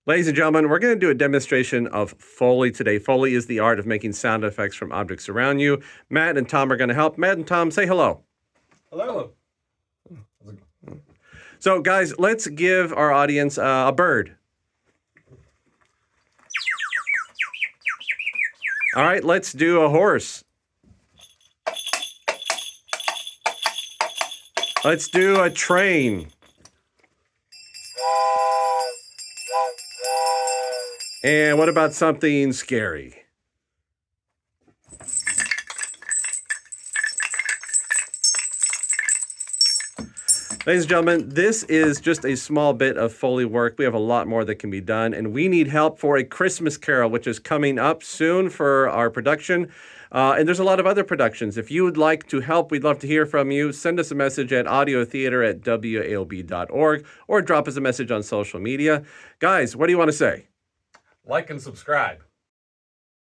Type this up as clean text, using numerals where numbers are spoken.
Ladies and gentlemen, we're going to do a demonstration of Foley today. Foley is the art of making sound effects from objects around you. Matt and Tom are going to help. Matt and Tom, say hello. Hello. So, guys, let's give our audience a bird. All right, let's do a horse. Let's do a train. And what about something scary? Ladies and gentlemen, this is just a small bit of Foley work. We have a lot more that can be done, and we need help for A Christmas Carol, which is coming up soon for our production. And there's a lot of other productions. If you would like to help, we'd love to hear from you. Send us a message at audiotheatre@waob.org or drop us a message on social media. Guys, what do you want to say? Like and subscribe.